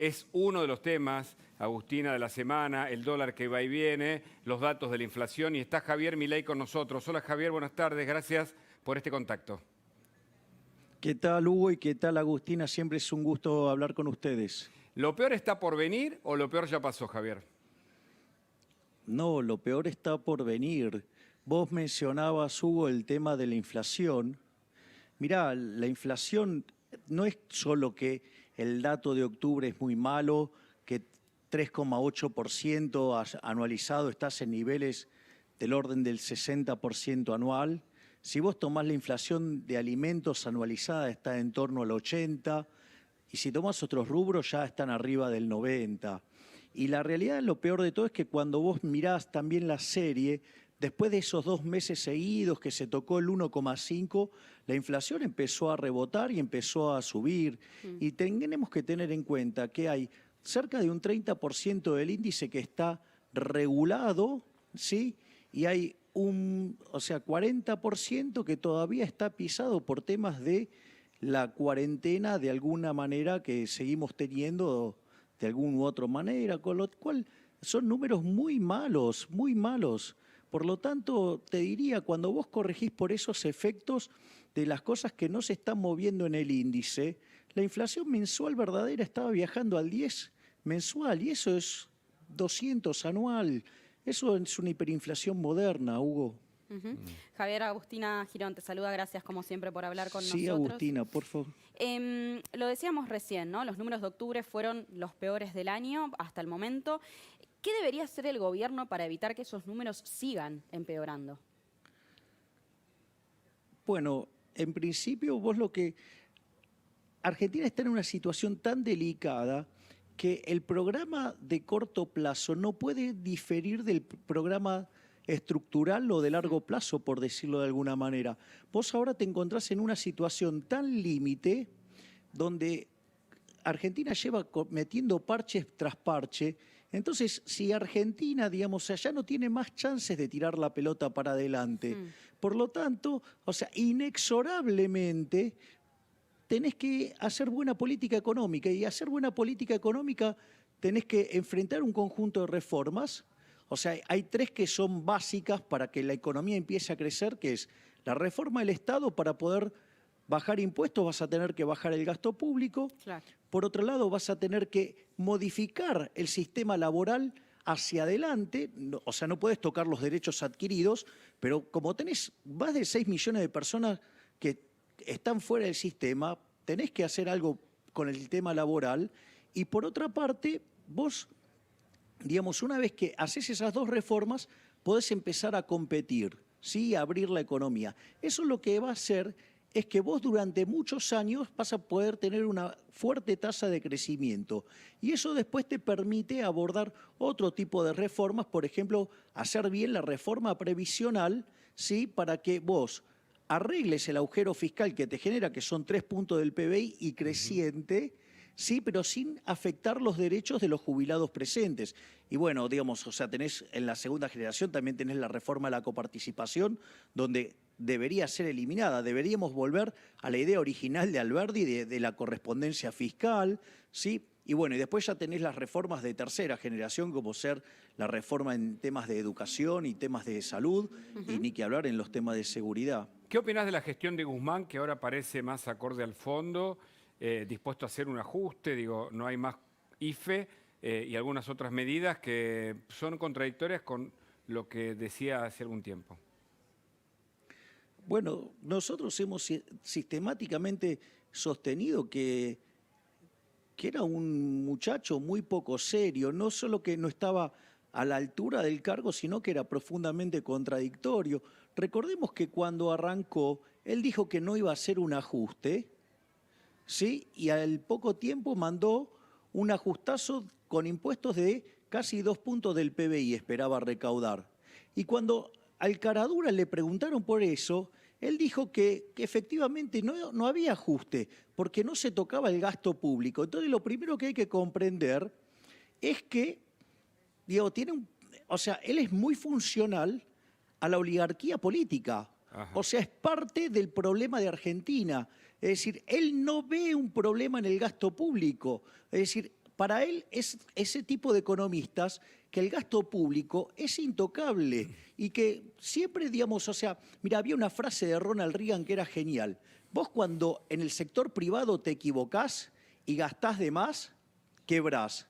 Es uno de los temas, Agustina, de la semana, el dólar que va y viene, los datos de la inflación, y está Javier Milei con nosotros. Hola Javier, buenas tardes, gracias por este contacto. ¿Qué tal, Hugo? ¿Y qué tal, Agustina? Siempre es un gusto hablar con ustedes. ¿Lo peor está por venir o lo peor ya pasó, Javier? No, lo peor está por venir. Vos mencionabas, Hugo, el tema de la inflación. Mirá, la inflación no es solo que el dato de octubre es muy malo, que 3,8% anualizado estás en niveles del orden del 60% anual. Si vos tomás la inflación de alimentos anualizada está en torno al 80%, y si tomás otros rubros ya están arriba del 90%. Y la realidad, lo peor de todo es que cuando vos mirás también la serie, después de esos 2 meses seguidos que se tocó el 1,5, la inflación empezó a rebotar y empezó a subir. Y tenemos que tener en cuenta que hay cerca de un 30% del índice que está regulado, ¿sí? Y hay un 40% que todavía está pisado por temas de la cuarentena de alguna manera que seguimos teniendo de alguna u otra manera, con lo cual son números muy malos, muy malos. Por lo tanto, te diría, cuando vos corregís por esos efectos de las cosas que no se están moviendo en el índice, la inflación mensual verdadera estaba viajando al 10 mensual y eso es 200 anual. Eso es una hiperinflación moderna, Hugo. Javier, Agustina Girón te saluda, gracias como siempre por hablar con Sí, nosotros. Agustina, por favor. Lo decíamos recién, ¿no? Los números de octubre fueron los peores del año hasta el momento. ¿Qué debería hacer el gobierno para evitar que esos números sigan empeorando? Bueno, en principio Argentina está en una situación tan delicada que el programa de corto plazo no puede diferir del programa estructural o de largo plazo, por decirlo de alguna manera. Vos ahora te encontrás en una situación tan límite donde Argentina lleva metiendo parches tras parche. Entonces, si Argentina, digamos, ya no tiene más chances de tirar la pelota para adelante, por lo tanto, inexorablemente tenés que hacer buena política económica, y hacer buena política económica tenés que enfrentar un conjunto de reformas. Hay 3 que son básicas para que la economía empiece a crecer, que es la reforma del Estado. Para poder bajar impuestos vas a tener que bajar el gasto público. Claro. Por otro lado, vas a tener que modificar el sistema laboral hacia adelante. No puedes tocar los derechos adquiridos, pero como tenés más de 6 millones de personas que están fuera del sistema, tenés que hacer algo con el tema laboral. Y por otra parte, vos, digamos, una vez que haces esas 2 reformas, podés empezar a competir, ¿sí? A abrir la economía. Eso lo que va a hacer es que vos durante muchos años vas a poder tener una fuerte tasa de crecimiento. Y eso después te permite abordar otro tipo de reformas, por ejemplo, hacer bien la reforma previsional, ¿sí? Para que vos arregles el agujero fiscal que te genera, que son 3 puntos del PBI y creciente, sí, pero sin afectar los derechos de los jubilados presentes. Y bueno, digamos, tenés en la segunda generación también tenés la reforma de la coparticipación, donde debería ser eliminada. Deberíamos volver a la idea original de Alberdi de la correspondencia fiscal, ¿sí? Y bueno, y después ya tenés las reformas de tercera generación, como ser la reforma en temas de educación y temas de salud, y ni que hablar en los temas de seguridad. ¿Qué opinás de la gestión de Guzmán, que ahora parece más acorde al fondo, dispuesto a hacer un ajuste? Digo, no hay más IFE y algunas otras medidas que son contradictorias con lo que decía hace algún tiempo. Bueno, nosotros hemos sistemáticamente sostenido que era un muchacho muy poco serio, no solo que no estaba a la altura del cargo, sino que era profundamente contradictorio. Recordemos que cuando arrancó, él dijo que no iba a hacer un ajuste, ¿sí? Y al poco tiempo mandó un ajustazo con impuestos de casi 2 puntos del PBI, esperaba recaudar. Y cuando al Caradura le preguntaron por eso, él dijo que efectivamente no había ajuste, porque no se tocaba el gasto público. Entonces, lo primero que hay que comprender es que, digo, él es muy funcional a la oligarquía política. Ajá. Es parte del problema de Argentina. Es decir, él no ve un problema en el gasto público. Es decir, para él es ese tipo de economistas que el gasto público es intocable y que siempre, digamos, o sea, mira, había una frase de Ronald Reagan que era genial. Vos cuando en el sector privado te equivocás y gastás de más, quebrás.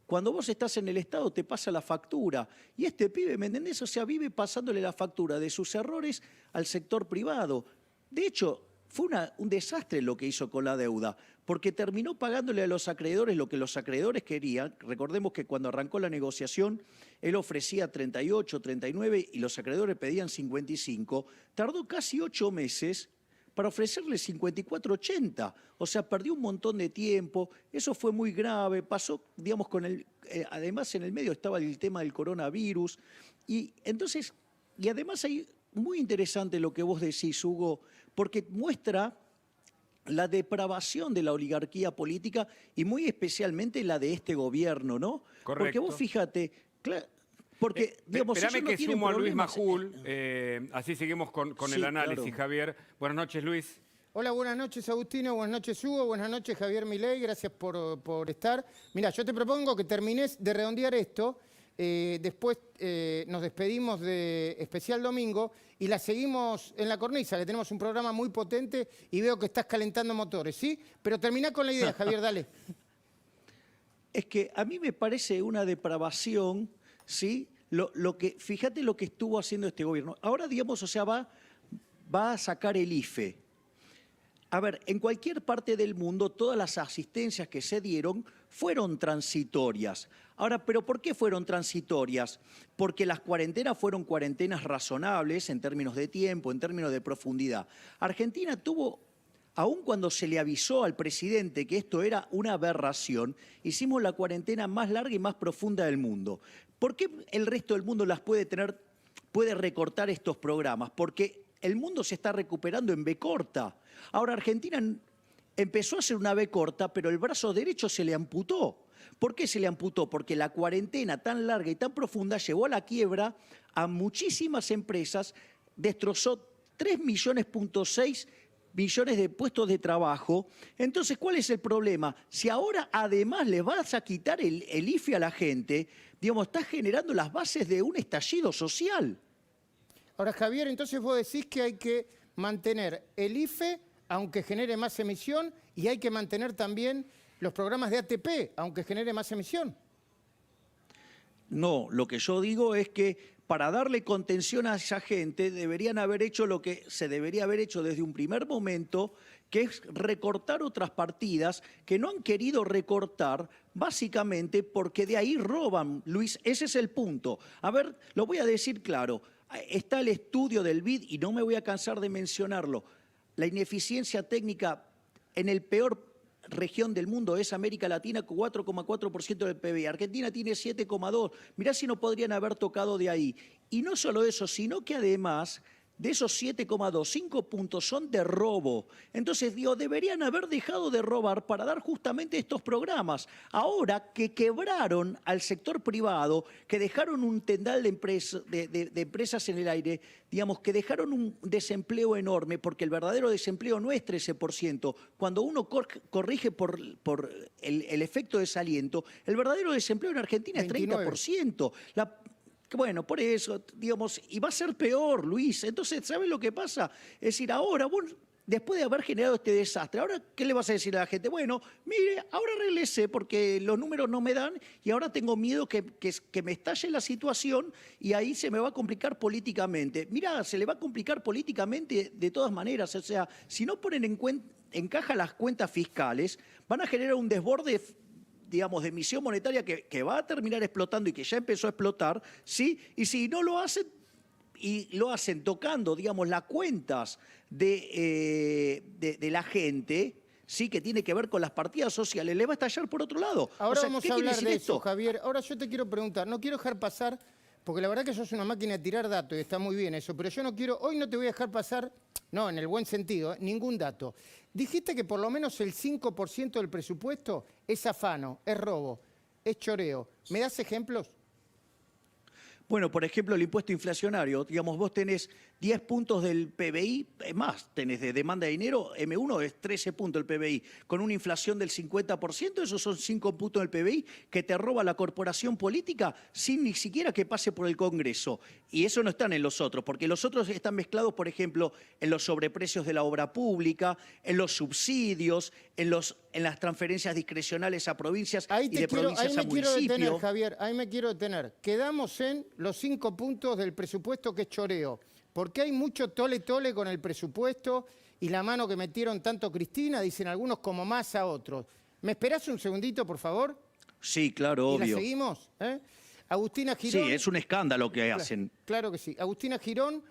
Cuando vos estás en el Estado te pasa la factura. Y este pibe, ¿me entendés? O sea, vive pasándole la factura de sus errores al sector privado. De hecho, fue un desastre lo que hizo con la deuda, porque terminó pagándole a los acreedores lo que los acreedores querían. Recordemos que cuando arrancó la negociación, él ofrecía 38, 39 y los acreedores pedían 55. Tardó casi 8 meses para ofrecerle 54,80. O sea, perdió un montón de tiempo, eso fue muy grave, pasó, digamos, además en el medio estaba el tema del coronavirus, y entonces, y además hay muy interesante lo que vos decís, Hugo, porque muestra la depravación de la oligarquía política y muy especialmente la de este gobierno, ¿no? Correcto. Porque vos fíjate, porque, digamos, espérame ellos no que tienen sumo a Luis problemas. Majul, así seguimos con Sí, el análisis, claro. Javier. Buenas noches, Luis. Hola, buenas noches, Agustino. Buenas noches, Hugo. Buenas noches, Javier Milei. Gracias por estar. Mira, yo te propongo que termines de redondear esto. Después nos despedimos de Especial Domingo y la seguimos en La Cornisa, que tenemos un programa muy potente y veo que estás calentando motores, ¿sí? Pero termina con la idea, Javier, dale. Es que a mí me parece una depravación, ¿sí? Fíjate lo que estuvo haciendo este gobierno. Ahora, digamos, o sea, va a sacar el IFE. A ver, en cualquier parte del mundo todas las asistencias que se dieron fueron transitorias. Ahora, ¿pero por qué fueron transitorias? Porque las cuarentenas fueron cuarentenas razonables en términos de tiempo, en términos de profundidad. Argentina tuvo, aun cuando se le avisó al presidente que esto era una aberración, hicimos la cuarentena más larga y más profunda del mundo. ¿Por qué el resto del mundo puede recortar estos programas? Porque el mundo se está recuperando en B corta. Ahora Argentina empezó a hacer una B corta, pero el brazo derecho se le amputó. ¿Por qué se le amputó? Porque la cuarentena tan larga y tan profunda llevó a la quiebra a muchísimas empresas, destrozó 3,6 millones de puestos de trabajo. Entonces, ¿cuál es el problema? Si ahora además le vas a quitar el IFE a la gente, digamos, estás generando las bases de un estallido social. Ahora, Javier, entonces vos decís que hay que mantener el IFE, aunque genere más emisión, y hay que mantener también los programas de ATP, aunque genere más emisión. No, lo que yo digo es que para darle contención a esa gente deberían haber hecho lo que se debería haber hecho desde un primer momento, que es recortar otras partidas que no han querido recortar, básicamente porque de ahí roban, Luis, ese es el punto. A ver, lo voy a decir claro, está el estudio del BID y no me voy a cansar de mencionarlo. La ineficiencia técnica en el peor región del mundo es América Latina, con 4,4% del PBI. Argentina tiene 7,2%. Mirá si no podrían haber tocado de ahí. Y no solo eso, sino que además de esos 7,2, 5 puntos son de robo. Entonces, digo, deberían haber dejado de robar para dar justamente estos programas. Ahora que quebraron al sector privado, que dejaron un tendal de empresas en el aire, digamos, que dejaron un desempleo enorme, porque el verdadero desempleo no es 13%. Cuando uno corrige por el efecto desaliento, el verdadero desempleo en Argentina 29. es 30%. Bueno, por eso, digamos, y va a ser peor, Luis. Entonces, ¿sabes lo que pasa? Es decir, ahora, vos, después de haber generado este desastre, ahora, ¿qué le vas a decir a la gente? Bueno, mire, ahora arréglese porque los números no me dan y ahora tengo miedo que me estalle la situación y ahí se me va a complicar políticamente. Mirá, se le va a complicar políticamente de todas maneras. O sea, si no ponen en caja las cuentas fiscales, van a generar un desborde, digamos, de emisión monetaria que va a terminar explotando y que ya empezó a explotar, ¿sí? Y si no lo hacen, y lo hacen tocando, digamos, las cuentas de la gente, ¿sí? Que tiene que ver con las partidas sociales, le va a estallar por otro lado. Ahora O sea, vamos ¿qué a quiere hablar decir de esto? eso, Javier. Ahora yo te quiero preguntar, no quiero dejar pasar, porque la verdad que sos una máquina de tirar datos y está muy bien eso, pero yo no quiero, hoy no te voy a dejar pasar, no, en el buen sentido, ningún dato. Dijiste que por lo menos el 5% del presupuesto es afano, es robo, es choreo. ¿Me das ejemplos? Bueno, por ejemplo, el impuesto inflacionario, digamos, vos tenés 10 puntos del PBI, es más, tenés de demanda de dinero, M1 es 13 puntos del PBI, con una inflación del 50%, esos son 5 puntos del PBI que te roba la corporación política sin ni siquiera que pase por el Congreso. Y eso no están en los otros, porque los otros están mezclados, por ejemplo, en los sobreprecios de la obra pública, en los subsidios, en las transferencias discrecionales a provincias y de provincias a municipios. Ahí me quiero detener, Javier, ahí me quiero detener. Quedamos en los 5 puntos del presupuesto que es choreo. Porque hay mucho tole-tole con el presupuesto y la mano que metieron tanto Cristina, dicen algunos como más a otros. ¿Me esperás un segundito, por favor? Sí, claro, ¿Y obvio. la seguimos? Agustina Girón. Sí, es un escándalo que hacen. Claro que sí. Agustina Girón,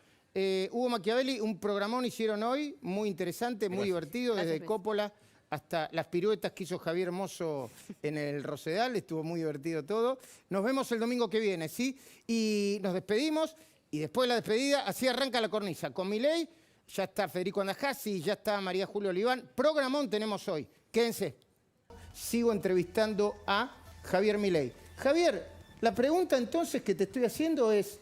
Hugo Machiavelli, un programón hicieron hoy, muy interesante, muy divertido, desde Gracias, Luis. Coppola hasta las piruetas que hizo Javier Hermoso en el Rosedal, estuvo muy divertido todo. Nos vemos el domingo que viene, ¿sí? Y nos despedimos, y después de la despedida, así arranca la cornisa. Con Milei, ya está Federico Andajasi, ya está María Julia Oliván. Programón tenemos hoy. Quédense. Sigo entrevistando a Javier Milei. Javier, la pregunta entonces que te estoy haciendo es,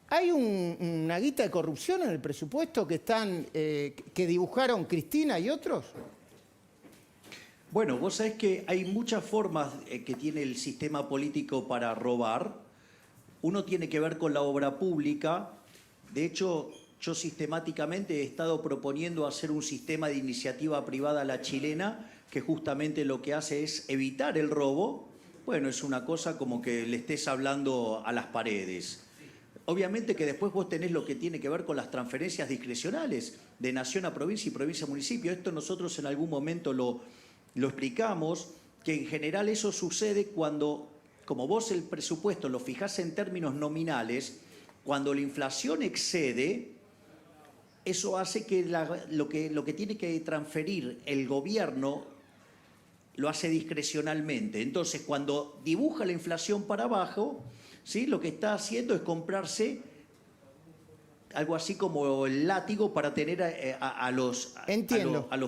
¿hay una guita de corrupción en el presupuesto que dibujaron Cristina y otros? Bueno, vos sabés que hay muchas formas que tiene el sistema político para robar. Uno tiene que ver con la obra pública. De hecho, yo sistemáticamente he estado proponiendo hacer un sistema de iniciativa privada a la chilena que justamente lo que hace es evitar el robo. Bueno, es una cosa como que le estés hablando a las paredes. Obviamente que después vos tenés lo que tiene que ver con las transferencias discrecionales de nación a provincia y provincia a municipio. Esto nosotros en algún momento lo explicamos, que en general eso sucede cuando, como vos el presupuesto lo fijás en términos nominales, cuando la inflación excede, eso hace que lo que tiene que transferir el gobierno lo hace discrecionalmente. Entonces, cuando dibuja la inflación para abajo, ¿sí?, lo que está haciendo es comprarse algo así como el látigo para tener a los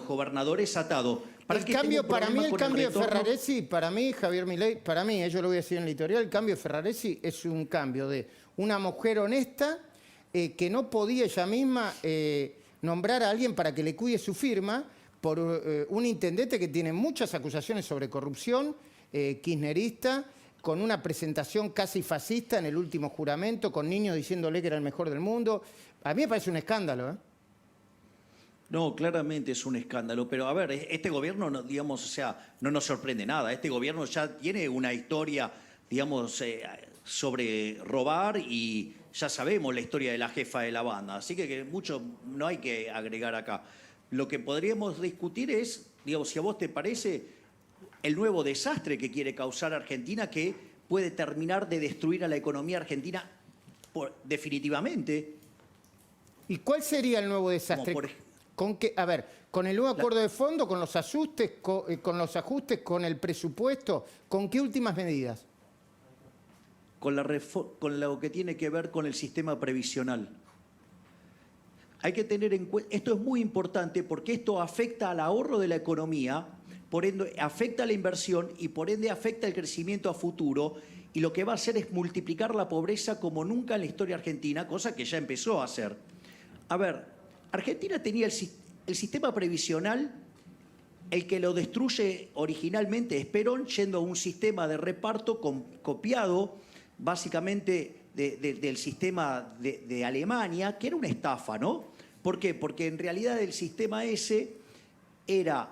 gobernadores atados. El cambio, para mí, el cambio de Ferraresi, para mí, Javier Milei, para mí, yo lo voy a decir en el editorial, el cambio de Ferraresi es un cambio de una mujer honesta que no podía ella misma nombrar a alguien para que le cuide su firma por un intendente que tiene muchas acusaciones sobre corrupción, kirchnerista, con una presentación casi fascista en el último juramento, con niños diciéndole que era el mejor del mundo. A mí me parece un escándalo, ¿eh? No, claramente es un escándalo, pero a ver, este gobierno, digamos, o sea, no nos sorprende nada. Este gobierno ya tiene una historia, digamos, sobre robar y ya sabemos la historia de la jefa de la banda, así que mucho no hay que agregar acá. Lo que podríamos discutir es, digamos, si a vos te parece, el nuevo desastre que quiere causar Argentina, que puede terminar de destruir a la economía argentina definitivamente. ¿Y cuál sería el nuevo desastre? ¿Con qué? A ver, ¿con el nuevo acuerdo de fondo, con los ajustes, con el presupuesto? ¿Con qué últimas medidas? Con lo que tiene que ver con el sistema previsional. Hay que tener en cuenta, esto es muy importante porque esto afecta al ahorro de la economía, por ende afecta a la inversión y por ende afecta el crecimiento a futuro, y lo que va a hacer es multiplicar la pobreza como nunca en la historia argentina, cosa que ya empezó a hacer. A ver, Argentina tenía el sistema previsional, el que lo destruye originalmente es Perón, yendo a un sistema de reparto copiado básicamente del sistema de Alemania, que era una estafa, ¿no? ¿Por qué? Porque en realidad el sistema ese era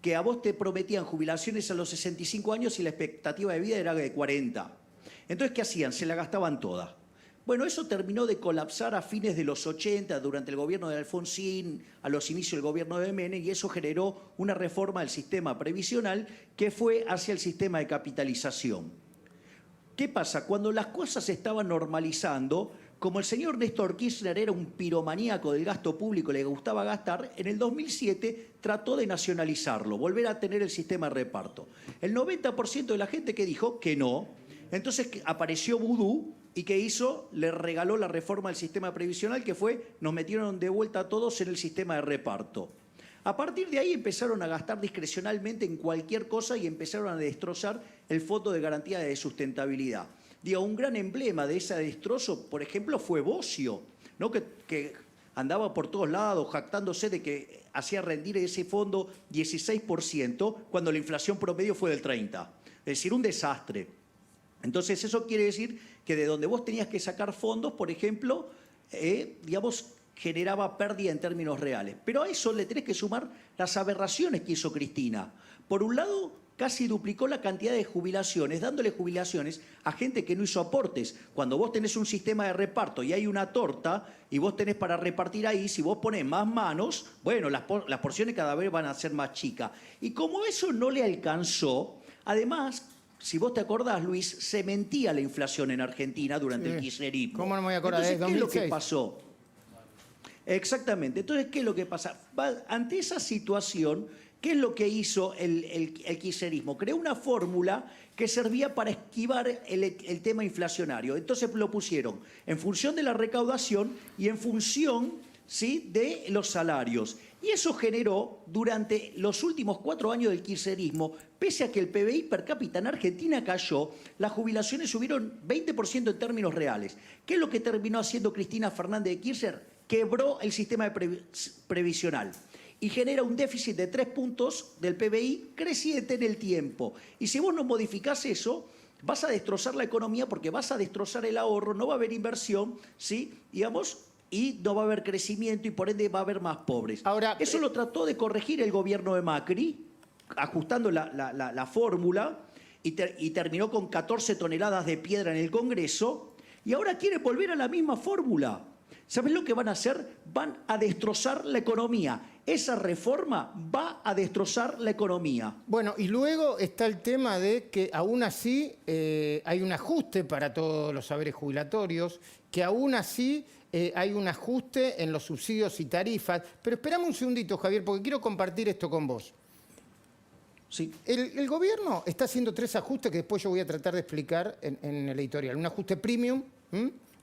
que a vos te prometían jubilaciones a los 65 años y la expectativa de vida era de 40. Entonces, ¿qué hacían? Se la gastaban toda. Bueno, eso terminó de colapsar a fines de los 80, durante el gobierno de Alfonsín, a los inicios del gobierno de Menem, y eso generó una reforma del sistema previsional que fue hacia el sistema de capitalización. ¿Qué pasa? Cuando las cosas se estaban normalizando, como el señor Néstor Kirchner era un piromaníaco del gasto público, le gustaba gastar, en el 2007 trató de nacionalizarlo, volver a tener el sistema de reparto. El 90% de la gente que dijo que no, entonces apareció Vudú, ¿y qué hizo? Le regaló la reforma del sistema previsional, que fue, nos metieron de vuelta a todos en el sistema de reparto. A partir de ahí empezaron a gastar discrecionalmente en cualquier cosa y empezaron a destrozar el fondo de garantía de sustentabilidad. Digo, un gran emblema de ese destrozo, por ejemplo, fue Bocio, ¿no? Que andaba por todos lados jactándose de que hacía rendir ese fondo 16% cuando la inflación promedio fue del 30%. Es decir, un desastre. Entonces, eso quiere decir que de donde vos tenías que sacar fondos, por ejemplo, digamos, generaba pérdida en términos reales. Pero a eso le tenés que sumar las aberraciones que hizo Cristina. Por un lado, casi duplicó la cantidad de jubilaciones, dándole jubilaciones a gente que no hizo aportes. Cuando vos tenés un sistema de reparto y hay una torta y vos tenés para repartir ahí, si vos ponés más manos, bueno, las porciones cada vez van a ser más chicas. Y como eso no le alcanzó, además, si vos te acordás, Luis, se mentía la inflación en Argentina durante el kirchnerismo. ¿Cómo no me voy a acordar? Entonces, ¿qué es lo que 2006? pasó? Exactamente. Entonces, ¿qué es lo que pasa? Ante esa situación, ¿qué es lo que hizo el kirchnerismo? Creó una fórmula que servía para esquivar el tema inflacionario. Entonces lo pusieron en función de la recaudación y en función, ¿sí?, de los salarios. Y eso generó, durante los últimos 4 años del kirchnerismo, pese a que el PBI per cápita en Argentina cayó, las jubilaciones subieron 20% en términos reales. ¿Qué es lo que terminó haciendo Cristina Fernández de Kirchner? Quebró el sistema previsional y genera un déficit de 3 puntos del PBI creciente en el tiempo. Y si vos no modificás eso, vas a destrozar la economía porque vas a destrozar el ahorro, no va a haber inversión, ¿sí?, digamos, y no va a haber crecimiento y por ende va a haber más pobres. Ahora, eso lo trató de corregir el gobierno de Macri, ajustando la fórmula, y terminó con 14 toneladas de piedra en el Congreso, y ahora quiere volver a la misma fórmula. ¿Sabes lo que van a hacer? Van a destrozar la economía. Esa reforma va a destrozar la economía. Bueno, y luego está el tema de que aún así hay un ajuste para todos los saberes jubilatorios, que aún así hay un ajuste en los subsidios y tarifas. Pero esperame un segundito, Javier, porque quiero compartir esto con vos. Sí. El gobierno está haciendo 3 ajustes que después yo voy a tratar de explicar en el editorial. Un ajuste premium,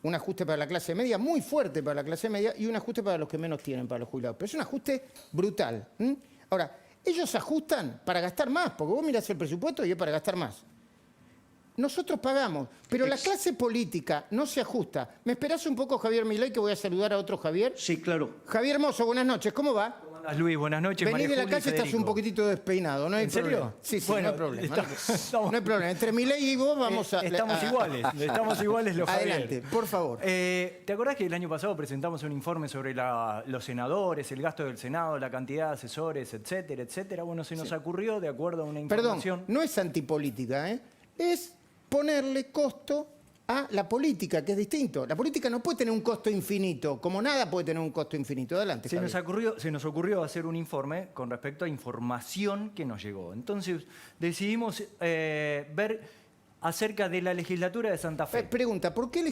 un ajuste para la clase media, muy fuerte para la clase media, y un ajuste para los que menos tienen, para los jubilados. Pero es un ajuste brutal. Ahora, ellos ajustan para gastar más, porque vos mirás el presupuesto y es para gastar más. Nosotros pagamos, pero la clase política no se ajusta. ¿Me esperás un poco, Javier Milei, que voy a saludar a otro Javier? Sí, claro. Javier Hermoso, buenas noches, ¿cómo va? ¿Cómo andás, Luis? Buenas noches, Vení María de la Julia y calle, estás un Federico. poquitito despeinado, ¿no hay ¿En serio? problema? Sí, Bueno, no hay problema. estamos- No hay problema. Entre Milei y vos vamos a... Estamos iguales los Javier. Adelante, por favor. ¿Te acordás que el año pasado presentamos un informe sobre los senadores, el gasto del Senado, la cantidad de asesores, etcétera, etcétera? Bueno, se nos ocurrió, de acuerdo a una Perdón, información... no es antipolítica, ¿eh? Es ponerle costo a la política, que es distinto. La política no puede tener un costo infinito, como nada puede tener un costo infinito. Adelante, Se Javier. nos ocurrió hacer un informe con respecto a información que nos llegó. Entonces decidimos ver acerca de la legislatura de Santa Fe. Pregunta, ¿por qué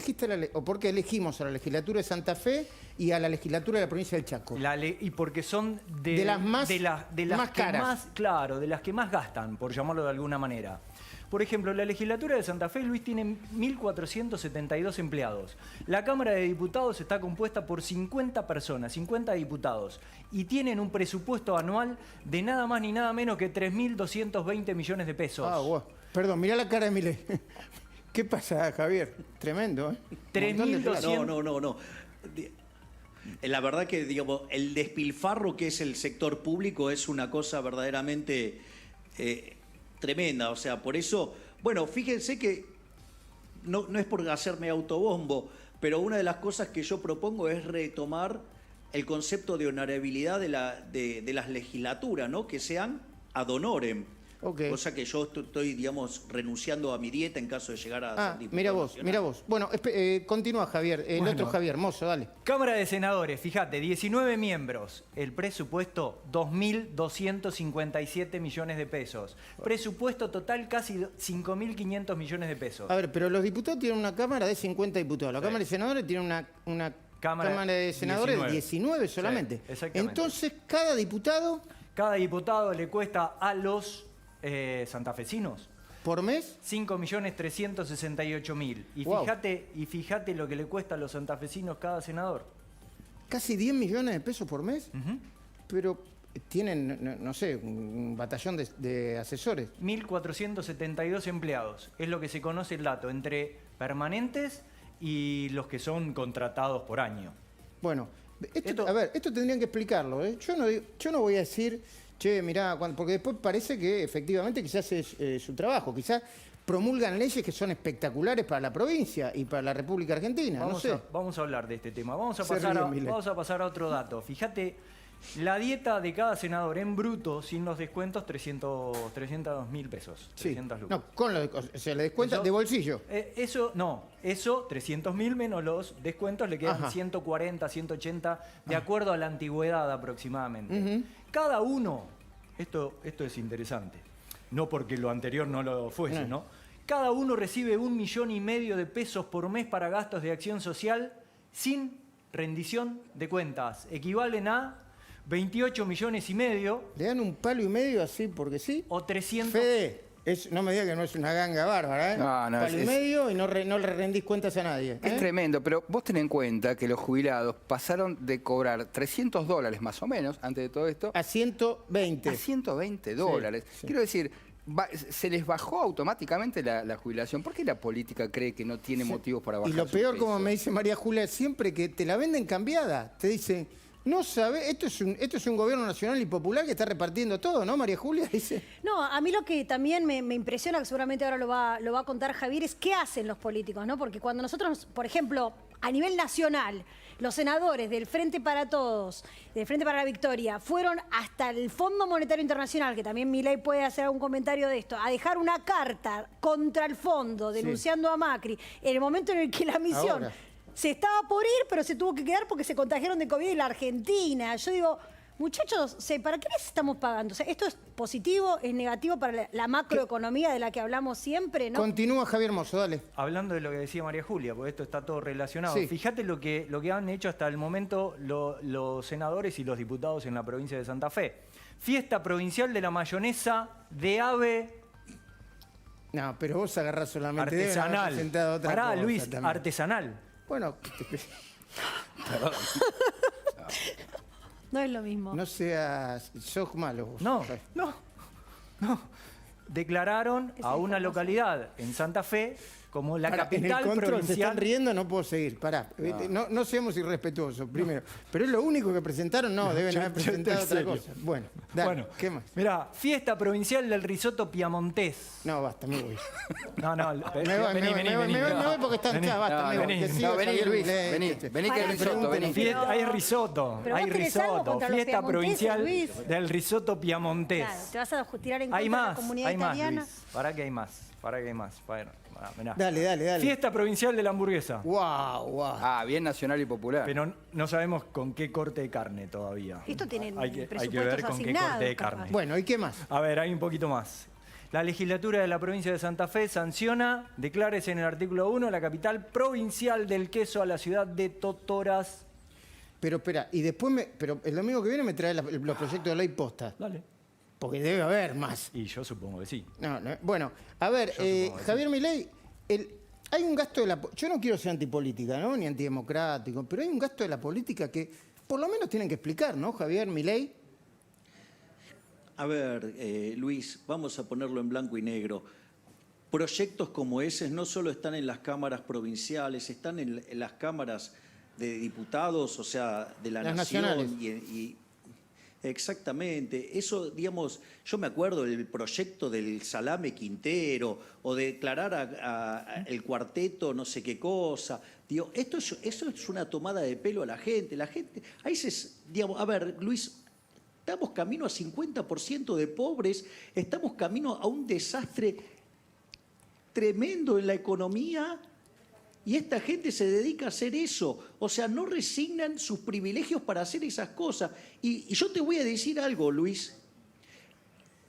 por qué elegimos a la legislatura de Santa Fe y a la legislatura de la provincia del Chaco? Y porque son De las más- de las más que caras. más, claro, de las que más gastan, por llamarlo de alguna manera. Por ejemplo, la legislatura de Santa Fe, Luis, tiene 1.472 empleados. La Cámara de Diputados está compuesta por 50 personas, 50 diputados, y tienen un presupuesto anual de nada más ni nada menos que 3.220 millones de pesos. Ah, wow. Perdón, mirá la cara de Milei. ¿Qué pasa, Javier? Tremendo, ¿eh? 3.200. No. La verdad que, digamos, el despilfarro que es el sector público es una cosa verdaderamente tremenda. O sea, por eso, bueno, fíjense que no es por hacerme autobombo, pero una de las cosas que yo propongo es retomar el concepto de honorabilidad de las legislaturas, ¿no? Que sean ad honorem. Ok. Cosa que yo estoy, digamos, renunciando a mi dieta en caso de llegar a ser diputado mira vos, nacional. mira vos. Bueno, continúa, Javier. El Bueno. otro Javier, Hermoso, dale. Cámara de Senadores, fíjate, 19 miembros. El presupuesto, 2.257 millones de pesos. Presupuesto total, casi 5.500 millones de pesos. A ver, pero los diputados tienen una Cámara de 50 diputados. La Cámara de Senadores tiene una Cámara de Senadores de 19 solamente. Sí, exactamente. Entonces, cada diputado, Cada diputado le cuesta a los santafesinos por mes, 5.368.000. Y Wow. fíjate lo que le cuesta a los santafesinos cada senador. casi 10 millones de pesos por mes. Pero tienen, no sé, un batallón de asesores. 1.472 empleados. Es lo que se conoce el dato, entre permanentes y los que son contratados por año. Bueno, a ver, esto tendrían que explicarlo, ¿eh? Yo no voy a decir, che, mirá, porque después parece que efectivamente quizás es su trabajo, quizás promulgan leyes que son espectaculares para la provincia y para la República Argentina, no sé. Vamos a hablar de este tema. Vamos a Se ríe, Milei. pasar a otro dato. Fíjate, la dieta de cada senador en bruto, sin los descuentos, 300.000 pesos. Sí. 300 lucas. No, o sea, le descuenta Eso- de bolsillo. Eso, 300.000 menos los descuentos le quedan Ajá. 140, 180, de acuerdo a la antigüedad aproximadamente. Cada uno, esto es interesante, no porque lo anterior no lo fuese, ¿no? Cada uno recibe 1,5 millones de pesos por mes para gastos de acción social sin rendición de cuentas. Equivalen a 28,5 millones Le dan un palo y medio así porque sí. o 300... Fede, no me diga que no es una ganga bárbara, ¿eh? No, palo y medio y no le rendís cuentas a nadie. ¿eh? Es tremendo, pero vos ten en cuenta que los jubilados pasaron de cobrar $300 más o menos, antes de todo esto, A 120. a $120. Sí. Quiero decir, se les bajó automáticamente la jubilación. ¿Por qué la política cree que no tiene motivos para bajar Y lo su peor, peso? como me dice María Julia, siempre que te la venden cambiada. Te dicen, no sabe, esto es un gobierno nacional y popular que está repartiendo todo, ¿no, María Julia? Dice. No, a mí lo que también me impresiona, que seguramente ahora lo va a contar Javier, es qué hacen los políticos, ¿no? Porque cuando nosotros, por ejemplo, a nivel nacional, los senadores del Frente para Todos, del Frente para la Victoria, fueron hasta el Fondo Monetario Internacional, que también Milei puede hacer algún comentario de esto, a dejar una carta contra el fondo denunciando a Macri, en el momento en el que la misión Ahora. se estaba por ir, pero se tuvo que quedar porque se contagiaron de COVID en la Argentina. Yo digo, muchachos, ¿para qué les estamos pagando? O sea, ¿esto es positivo, es negativo para la macroeconomía de la que hablamos siempre, no? Continúa Javier Mozo, dale. Hablando de lo que decía María Julia, porque esto está todo relacionado. Sí. Fíjate lo que han hecho hasta el momento los senadores y los diputados en la provincia de Santa Fe. Fiesta provincial de la mayonesa de ave No, pero vos agarrás solamente. deben haber artesanal. presentado otra Pará, cosa Luis, también. artesanal. Bueno, No es lo mismo. no seas. Sos malo vos. No. Declararon a una localidad en Santa Fe como la Pará, capital en el control se provincial. están riendo, no puedo seguir. Pará, no seamos irrespetuosos, primero. Pero es lo único que presentaron, deben haber presentado otra cosa. Bueno, dale, Bueno, ¿qué más? Mirá, fiesta provincial del risotto piamontés. No, basta, me voy. No, Me voy porque están ya, basta, me voy. vení. Que siga vení, Javier Luis, Milei, vení este. que hay risotto, vení. Hay risotto, pero hay vos tenés algo risotto. contra los Fiesta piamonteses, provincial Luis. del risotto piamontés. Claro, te vas a tirar en Hay contra de la más, comunidad hay más, italiana. Luis. Para que hay más. Bueno, mirá. Dale. Fiesta provincial de la hamburguesa. Wow. Ah, bien nacional y popular. Pero no sabemos con qué corte de carne todavía. Esto tiene hay que ver presupuestos con qué asignados, corte de capaz. carne. Bueno, ¿y qué más? A ver, hay un poquito más. La legislatura de la provincia de Santa Fe sanciona, declárese en el artículo 1, la capital provincial del queso a la ciudad de Totoras. Pero espera, y después pero el domingo que viene me trae los proyectos de ley posta. Dale. Porque debe haber más. Y yo supongo que sí. No, bueno, a ver, supongo que Javier Milei, hay un gasto de la... Yo no quiero ser antipolítica, ¿no? Ni antidemocrático, pero hay un gasto de la política que por lo menos tienen que explicar, ¿no, Javier Milei? A ver, Luis, vamos a ponerlo en blanco y negro. Proyectos como ese no solo están en las cámaras provinciales, están en las cámaras de diputados, o sea, de la Las nación. nacionales. Exactamente. Eso, digamos, yo me acuerdo del proyecto del Salame Quintero o de declarar el cuarteto no sé qué cosa. Digo, eso es una tomada de pelo a la gente. La gente, ahí digamos, a ver, Luis, estamos camino a 50% de pobres, estamos camino a un desastre tremendo en la economía. Y esta gente se dedica a hacer eso. O sea, no resignan sus privilegios para hacer esas cosas. Y yo te voy a decir algo, Luis.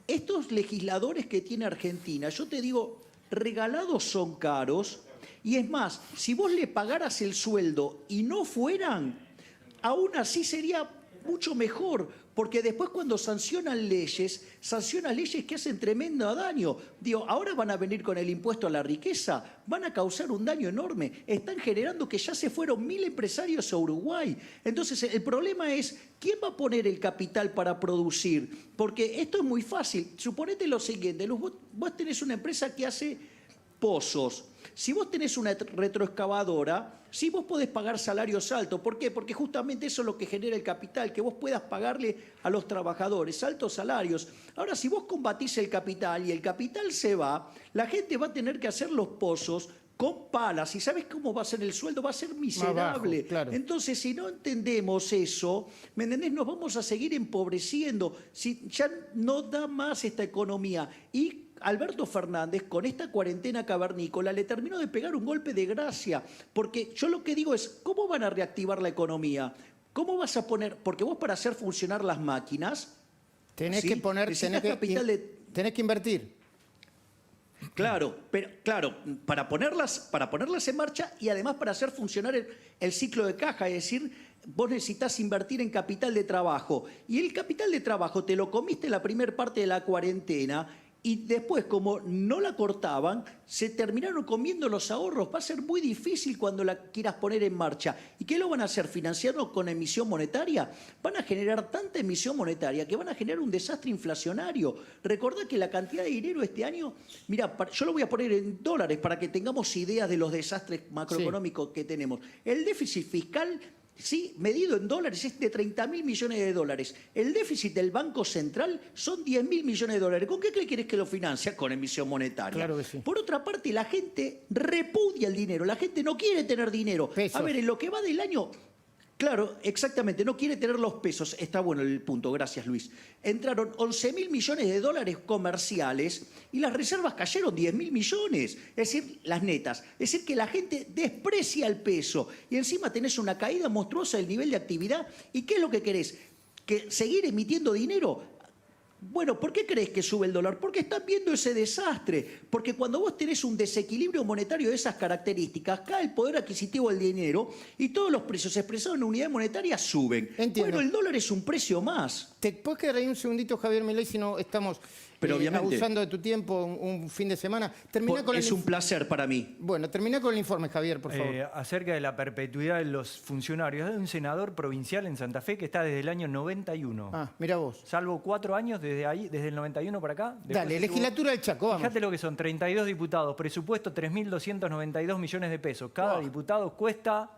Estos legisladores que tiene Argentina, yo te digo, regalados son caros. Y es más, si vos le pagaras el sueldo y no fueran, aún así sería mucho mejor. porque después cuando sancionan leyes que hacen tremendo daño. Digo, ahora van a venir con el impuesto a la riqueza, van a causar un daño enorme. Están generando que ya se fueron 1000 empresarios a Uruguay. Entonces, el problema es, ¿quién va a poner el capital para producir? Porque esto es muy fácil. Suponete lo siguiente, vos tenés una empresa que hace pozos. Si vos tenés una retroexcavadora, sí vos podés pagar salarios altos. ¿Por qué? Porque justamente eso es lo que genera el capital, que vos puedas pagarle a los trabajadores altos salarios. Ahora, si vos combatís el capital y el capital se va, la gente va a tener que hacer los pozos con palas. ¿Y sabes cómo va a ser el sueldo? Va a ser miserable. Bajo, claro. Entonces, si no entendemos eso, ¿me entendés? Nos vamos a seguir empobreciendo. Si ya no da más esta economía. Y Alberto Fernández, con esta cuarentena cavernícola, le terminó de pegar un golpe de gracia. Porque yo lo que digo es, ¿cómo van a reactivar la economía? ¿Cómo vas a poner? Porque vos, para hacer funcionar las máquinas, Tenés ¿sí? que poner, necesitas capital tenés que invertir. Claro, pero claro, para ponerlas en marcha y además para hacer funcionar el ciclo de caja, es decir, vos necesitas invertir en capital de trabajo. Y el capital de trabajo te lo comiste en la primera parte de la cuarentena y después, como no la cortaban, se terminaron comiendo los ahorros. Va a ser muy difícil cuando la quieras poner en marcha. ¿Y qué lo van a hacer? ¿Financiarlo con emisión monetaria? Van a generar tanta emisión monetaria que van a generar un desastre inflacionario. Recordá que la cantidad de dinero este año, mira, yo lo voy a poner en dólares para que tengamos ideas de los desastres macroeconómicos que tenemos. El déficit fiscal, sí, medido en dólares, es de 30.000 millones de dólares. El déficit del Banco Central son 10.000 millones de dólares. ¿Con qué querés que lo financia? Con emisión monetaria. Claro que sí. Por otra parte, la gente repudia el dinero. La gente no quiere tener dinero. Pesos. A ver, en lo que va del año... Claro, exactamente, no quiere tener los pesos. Está bueno el punto, gracias Luis. Entraron 11.000 millones de dólares comerciales y las reservas cayeron 10.000 millones. Es decir, las netas. Es decir, que la gente desprecia el peso. Y encima tenés una caída monstruosa del nivel de actividad. ¿Y qué es lo que querés? ¿Que seguir emitiendo dinero? Bueno, ¿por qué crees que sube el dólar? Porque están viendo ese desastre. Porque cuando vos tenés un desequilibrio monetario de esas características, cae el poder adquisitivo del dinero y todos los precios expresados en unidad monetaria suben. Entiendo. Bueno, el dólar es un precio más. ¿Te puedes quedar ahí un segundito, Javier Milei, si no estamos Pero obviamente, abusando de tu tiempo un fin de semana? Terminá con es un placer para mí. Bueno, termina con el informe, Javier, por favor. Acerca de la perpetuidad de los funcionarios. Hay un senador provincial en Santa Fe que está desde el año 91. Ah, mira vos. Salvo 4 años desde el 91 para acá. Después Dale, estuvo- legislatura del Chaco, vamos. Fíjate lo que son, 32 diputados, presupuesto 3.292 millones de pesos. Cada diputado cuesta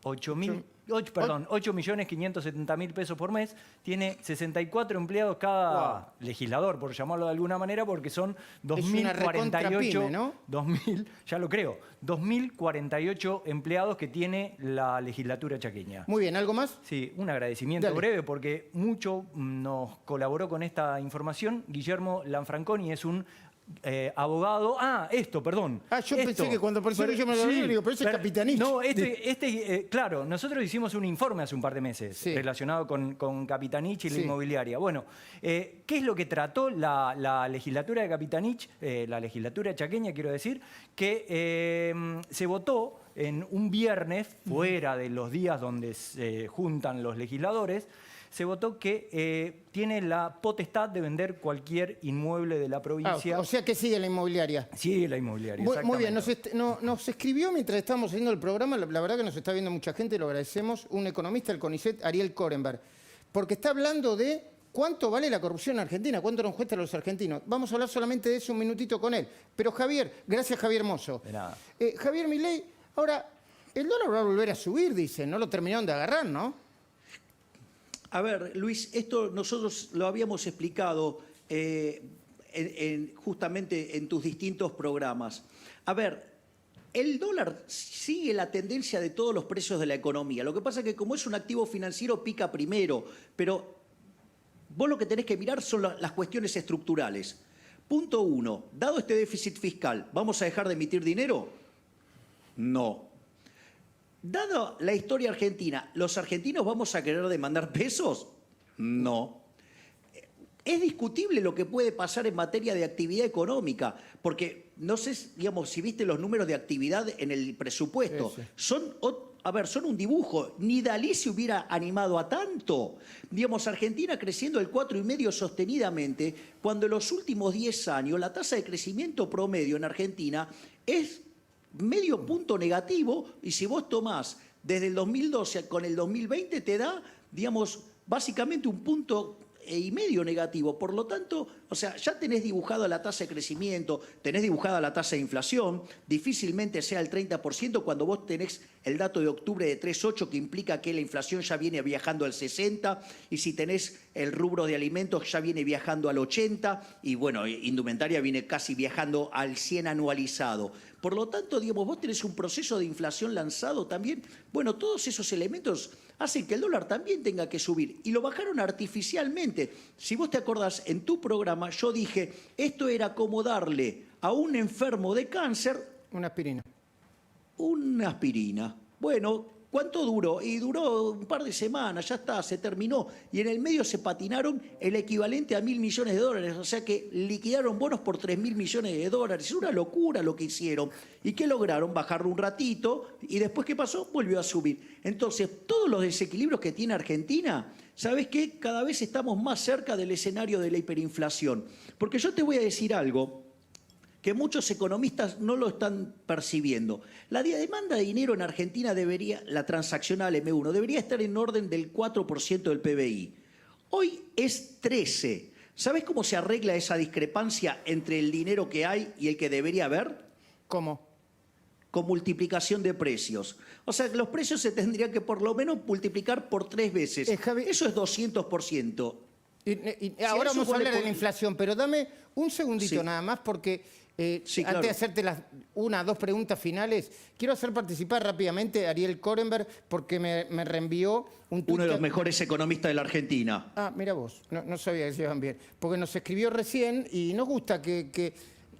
8.570.000 pesos por mes. Tiene 64 empleados cada legislador, por llamarlo de alguna manera, porque son una recontra 2.048, pyme, ¿no? 2.000, ya lo creo, 2.048 empleados que tiene la legislatura chaqueña. Muy bien, ¿algo más? Sí, un agradecimiento Dale. breve porque mucho nos colaboró con esta información. Guillermo Lanfranconi es un abogado. Perdón. Yo pensé que cuando apareció Guillermo Lanfranconi, digo, pero ese es Capitanich. No, claro, nosotros hicimos un informe hace un par de meses relacionado con Capitanich y la inmobiliaria. Bueno, ¿qué es lo que trató la legislatura de Capitanich, la legislatura chaqueña, quiero decir? Que se votó en un viernes, fuera de los días donde se juntan los legisladores, se votó que tiene la potestad de vender cualquier inmueble de la provincia. O sea que sigue la inmobiliaria. Sí, la inmobiliaria. Muy bien, exactamente. nos escribió mientras estábamos haciendo el programa, la verdad que nos está viendo mucha gente, lo agradecemos, un economista del CONICET, Ariel Korenberg, porque está hablando de cuánto vale la corrupción en Argentina, cuánto nos cuesta a los argentinos. Vamos a hablar solamente de eso un minutito con él. Pero Javier, gracias Javier Mozo. De nada. Javier Milei, ahora, el dólar va a volver a subir, dicen, no lo terminaron de agarrar, ¿no? A ver, Luis, esto nosotros lo habíamos explicado justamente en tus distintos programas. A ver, el dólar sigue la tendencia de todos los precios de la economía. Lo que pasa es que como es un activo financiero, pica primero, pero vos lo que tenés que mirar son las cuestiones estructurales. Punto 1, dado este déficit fiscal, ¿vamos a dejar de emitir dinero? No. Dado la historia argentina, ¿los argentinos vamos a querer demandar pesos? No. Es discutible lo que puede pasar en materia de actividad económica, porque no sé, digamos, si viste los números de actividad en el presupuesto. Sí. Son a ver, son un dibujo. Ni Dalí se hubiera animado a tanto. Digamos, Argentina creciendo el 4,5% sostenidamente, cuando en los últimos 10 años la tasa de crecimiento promedio en Argentina es medio punto negativo, y si vos tomás desde el 2012 con el 2020 te da, digamos, básicamente 1,5 puntos negativo. Por lo tanto, o sea, ya tenés dibujada la tasa de crecimiento, tenés dibujada la tasa de inflación, difícilmente sea el 30% cuando vos tenés el dato de octubre de 3,8, que implica que la inflación ya viene viajando al 60, y si tenés el rubro de alimentos ya viene viajando al 80, y bueno, indumentaria viene casi viajando al 100 anualizado. Por lo tanto, digamos, vos tenés un proceso de inflación lanzado también. Bueno, todos esos elementos hacen que el dólar también tenga que subir. Y lo bajaron artificialmente. Si vos te acordás, en tu programa yo dije, esto era como darle a un enfermo de cáncer Una aspirina. una aspirina. Bueno, ¿cuánto duró? Y duró un par de semanas, ya está, se terminó. Y en el medio se patinaron el equivalente a 1.000 millones de dólares. O sea que liquidaron bonos por 3.000 millones de dólares. Es una locura lo que hicieron. ¿Y qué lograron? Bajarlo un ratito. ¿Y después qué pasó? Volvió a subir. Entonces, todos los desequilibrios que tiene Argentina, ¿sabes qué? Cada vez estamos más cerca del escenario de la hiperinflación. Porque yo te voy a decir algo que muchos economistas no lo están percibiendo. La demanda de dinero en Argentina debería, la transaccional M1, debería estar en orden del 4% del PBI. Hoy es 13%. ¿Sabes cómo se arregla esa discrepancia entre el dinero que hay y el que debería haber? ¿Cómo? Con multiplicación de precios. O sea, los precios se tendrían que por lo menos multiplicar por 3 veces. Eso es 200%. Y ahora vamos a hablar de la inflación, pero dame un segundito nada más, porque Sí, claro. antes de hacerte las 1 o 2 preguntas finales, quiero hacer participar rápidamente a Ariel Korenberg, porque me reenvió un tuit. Uno de los mejores economistas de la Argentina. Ah, mira vos, no sabía que se llevan bien. Porque nos escribió recién y nos gusta que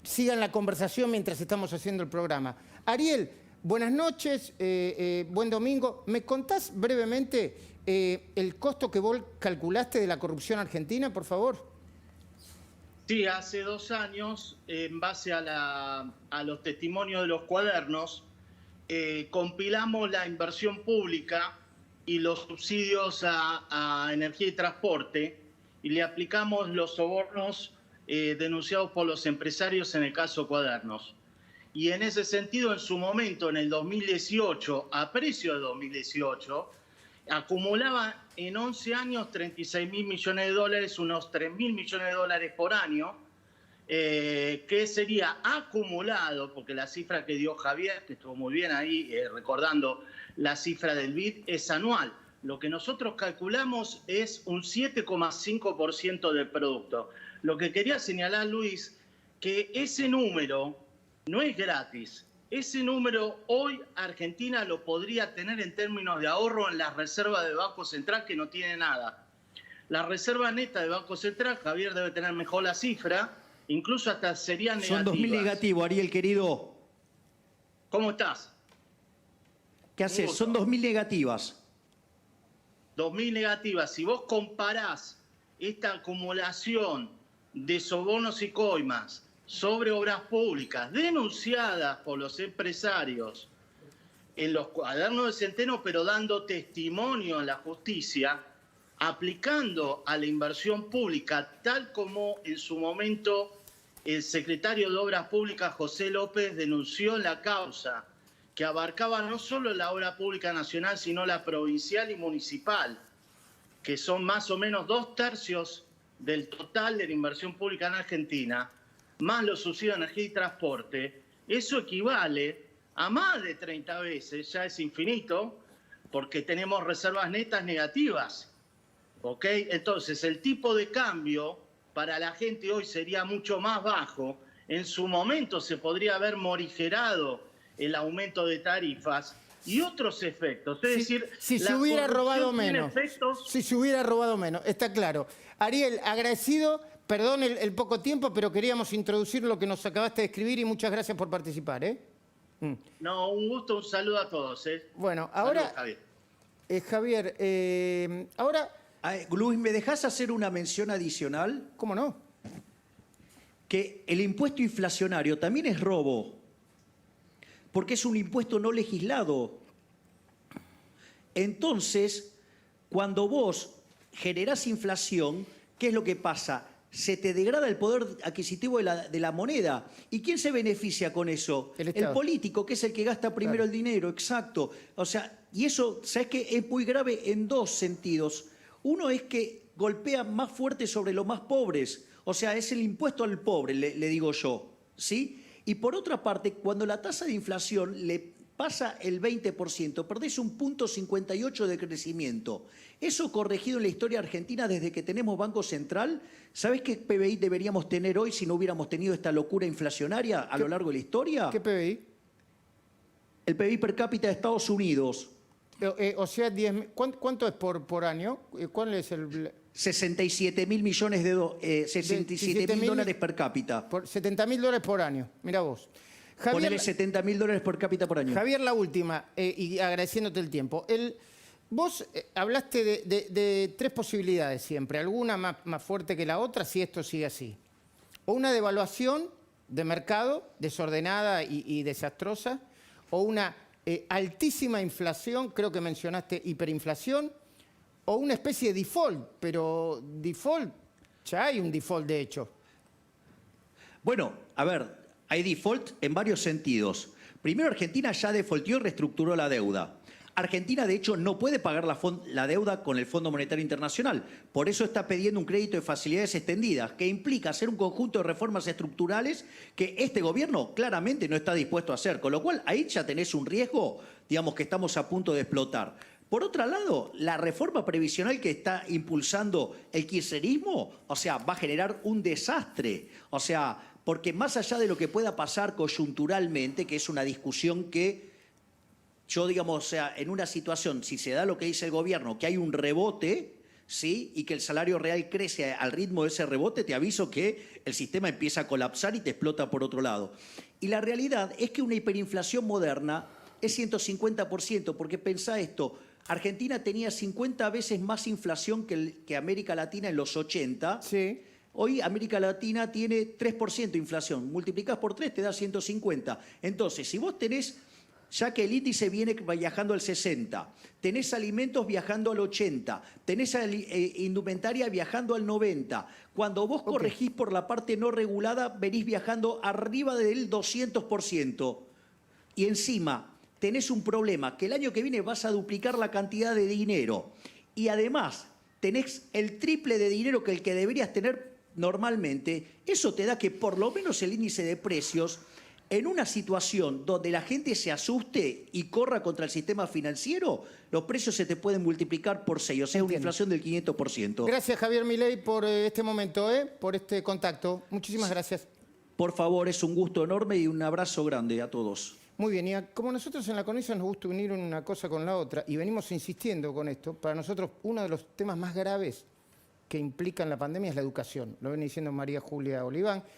sigan la conversación mientras estamos haciendo el programa. Ariel, buenas noches, buen domingo. ¿Me contás brevemente el costo que vos calculaste de la corrupción argentina, por favor? Sí, hace 2 años, en base a los testimonios de los cuadernos, compilamos la inversión pública y los subsidios a energía y transporte, y le aplicamos los sobornos denunciados por los empresarios en el caso Cuadernos. Y en ese sentido, en su momento, en el 2018, a precio de 2018, acumulaba en 11 años 36.000 millones de dólares, unos 3.000 millones de dólares por año, que sería acumulado, porque la cifra que dio Javier, que estuvo muy bien ahí recordando la cifra del BID, es anual. Lo que nosotros calculamos es un 7,5% del producto. Lo que quería señalar, Luis, que ese número no es gratis. Ese número hoy Argentina lo podría tener en términos de ahorro en las reservas del Banco Central, que no tiene nada. La reserva neta del Banco Central, Javier debe tener mejor la cifra, incluso hasta serían negativas. Son 2.000 negativos, Ariel, querido. ¿Cómo estás? ¿Qué haces? Son 2.000 negativas. 2.000 negativas. Si vos comparás esta acumulación de sobornos y coimas sobre obras públicas denunciadas por los empresarios en los cuadernos de Centeno, pero dando testimonio en la justicia, aplicando a la inversión pública, tal como en su momento el secretario de Obras Públicas, José López, denunció en la causa, que abarcaba no solo la obra pública nacional, sino la provincial y municipal, que son más o menos 2/3 del total de la inversión pública en Argentina, más los subsidios de energía y transporte. Eso equivale a más de 30 veces, ya es infinito, porque tenemos reservas netas negativas. ¿Ok? Entonces, el tipo de cambio para la gente hoy sería mucho más bajo. En su momento se podría haber morigerado el aumento de tarifas y otros efectos. Es decir, si se hubiera robado menos. Efectos... Si se hubiera robado menos, está claro. Ariel, agradecido. Perdón el poco tiempo, pero queríamos introducir lo que nos acabaste de escribir y muchas gracias por participar. No, un gusto, un saludo a todos. Bueno, ahora, saludos, Javier. Javier, ahora... Luis, ¿me dejás hacer una mención adicional? ¿Cómo no? Que el impuesto inflacionario también es robo, porque es un impuesto no legislado. Entonces, cuando vos generás inflación, ¿qué es lo que pasa? Se te degrada el poder adquisitivo de la moneda. ¿Y quién se beneficia con eso? El Estado. Político, que es el que gasta primero el dinero, exacto. O sea, y eso, ¿sabes qué? Es muy grave en dos sentidos. Uno es que golpea más fuerte sobre los más pobres. O sea, es el impuesto al pobre, le digo yo, ¿sí? Y por otra parte, cuando la tasa de inflación le pasa el 20%, perdés un 0,58 de crecimiento. Eso corregido en la historia argentina desde que tenemos Banco Central. ¿Sabés qué PBI deberíamos tener hoy si no hubiéramos tenido esta locura inflacionaria a lo largo de la historia? ¿Qué PBI? El PBI per cápita de Estados Unidos. O sea, ¿cuánto es por año? ¿Cuál es el...? 67.000 millones de 67.000 dólares per cápita. Por $70.000 por año. Mira vos. Ponele $70.000 por cápita por año. Javier, la última, y agradeciéndote el tiempo. Vos hablaste de tres posibilidades siempre, alguna más fuerte que la otra si esto sigue así. O una devaluación de mercado desordenada y desastrosa, o una altísima inflación, creo que mencionaste hiperinflación, o una especie de default, pero default, ya hay un default de hecho. Bueno, a ver, hay default en varios sentidos. Primero, Argentina ya defaultió y reestructuró la deuda. Argentina, de hecho, no puede pagar la deuda con el Fondo Monetario Internacional. Por eso está pidiendo un crédito de facilidades extendidas, que implica hacer un conjunto de reformas estructurales que este gobierno claramente no está dispuesto a hacer. Con lo cual, ahí ya tenés un riesgo, digamos, que estamos a punto de explotar. Por otro lado, la reforma previsional que está impulsando el kirchnerismo, o sea, va a generar un desastre. O sea, porque más allá de lo que pueda pasar coyunturalmente, que es una discusión que yo, digamos, o sea, en una situación, si se da lo que dice el gobierno, que hay un rebote, ¿sí? Y que el salario real crece al ritmo de ese rebote, te aviso que el sistema empieza a colapsar y te explota por otro lado. Y la realidad es que una hiperinflación moderna es 150%, porque pensá esto, Argentina tenía 50 veces más inflación que América Latina en los 80. Sí. Hoy América Latina tiene 3% de inflación. Multiplicás por 3, te da 150. Entonces, si vos tenés, ya que el índice viene viajando al 60, tenés alimentos viajando al 80, tenés indumentaria viajando al 90, cuando vos corregís por la parte no regulada, venís viajando arriba del 200%. Y encima tenés un problema, que el año que viene vas a duplicar la cantidad de dinero. Y además, tenés el triple de dinero que el que deberías tener normalmente. Eso te da que por lo menos el índice de precios, en una situación donde la gente se asuste y corra contra el sistema financiero, los precios se te pueden multiplicar por 6, o sea, una inflación del 500%. Gracias, Javier Milei, por este momento, por este contacto. Muchísimas gracias. Por favor, es un gusto enorme y un abrazo grande a todos. Muy bien, y como nosotros en la CONICET nos gusta unir una cosa con la otra, y venimos insistiendo con esto, para nosotros uno de los temas más graves que implican la pandemia es la educación. Lo viene diciendo María Julia Oliván.